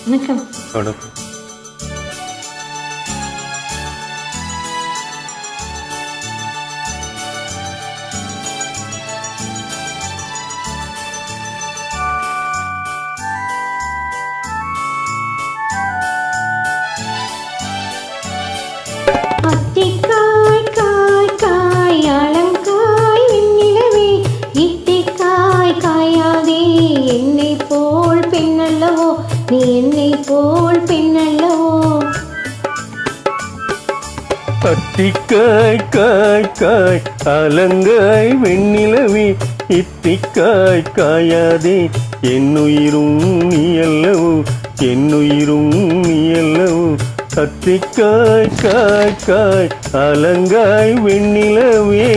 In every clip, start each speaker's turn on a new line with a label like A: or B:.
A: வணக்கம்.
B: வணக்கம்.
A: அத்திக்காய் காய் காய் அலங்காய் வெண்ணிலவே இத்திக்காய் காயாதே என்னை போல் பெண்ணல்லவோ நீ என்னை போல் பெண்ணல்லவோ.
B: அத்திக்காய் காய் காய் அலங்காய் வெண்ணிலவே இத்திக்காய் காயாதே என்னுயிரும் நீ அல்லவோ என்னுயிரும் நீ அல்லவோ. அத்திக்காய் காய் காய் அலங்காய் வெண்ணிலவே.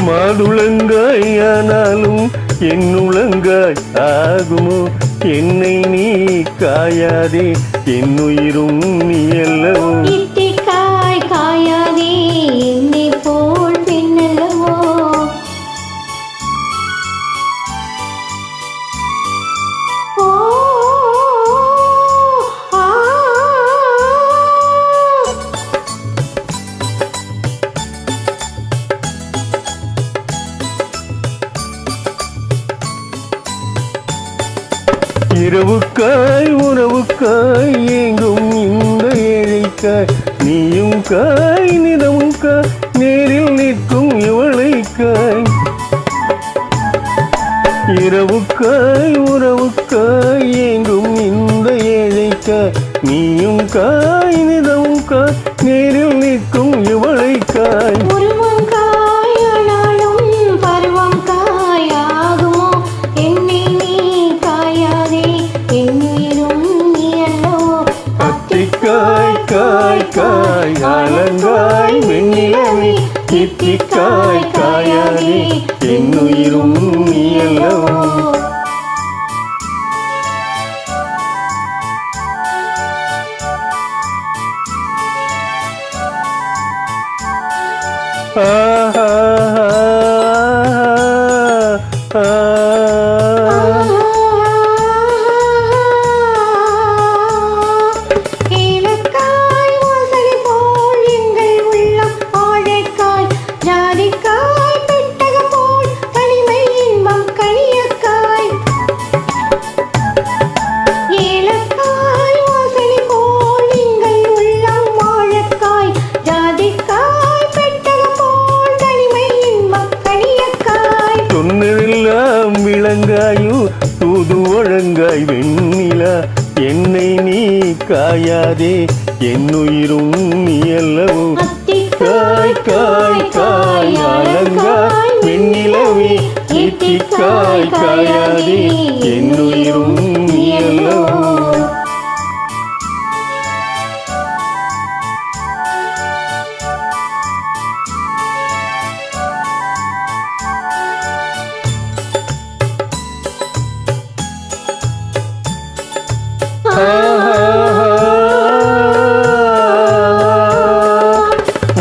B: மாதுளங்காய் ஆனாலும் என்னுளங்காய் ஆகுமோ என்னை நீ காயாதே என்னுயிரும் நீ அல்லவோ.
A: இத்திக்காய் காயாதே என்னை போல் பெண்ணல்லவோ.
B: இரவுக்காய் உறவுக்காய் ஏங்கும் இந்த ஏழைக்காய் நீயும் காய் நிதமும் காய் நேரில் நிற்கும் இவளைக்காய். இரவுக்காய் உறவுக்காய் ஏங்கும் இந்த ஏழைக்காய் நீயும் காய் நிதமும் காய் நேரில் நிற்கும் இவளைக்காய். அத்திக்காய் காய் காய் அலங்காய் வெண்ணிலவே இத்திக்காய் காயாதே என்னுயிரும் நீ அல்லவோ. ஆஹா விளங்காயோ தூது ஒழங்காய் வெண்ணிலா என்னை நீ காயாதே என்னுயிரும் நீ அல்லவோ. காய் காய் காய் அலங்காய் வெண்ணிலவே இத்திக்காய் காயாதே என்னுயிரும் நீ அல்லவோ.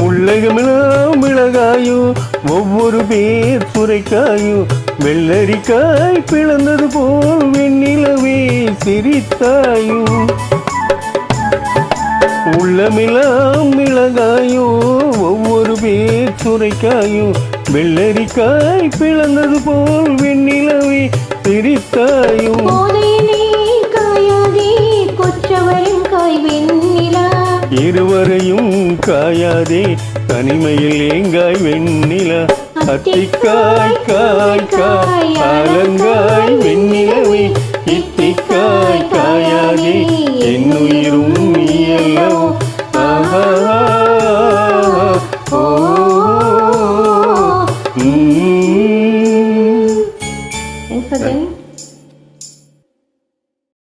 B: உலகமெல்லாம் மிளகாயோ ஒவ்வொரு பேர் சுரைக்காயோ வெள்ளரிக்காய் பிளந்தது போல் வெண்ணிலவே சிரித்தாயோ. உள்ளமெல்லாம் மிளகாயோ ஒவ்வொரு பேர் சுரைக்காயோ வெள்ளரிக்காய் பிளந்தது போல் வெண்ணிலவே சிரித்தாயோ. இருவரையும் காயாதே தனிமையில் ஏங்காய் வெண்ணிலா. அத்திக்காய் காய் காய் அலங்காய் வெண்ணிலவே இத்திக்காய் காயாதே என்னுயிரும் நீ அல்லவோ.
A: Thanks for joining.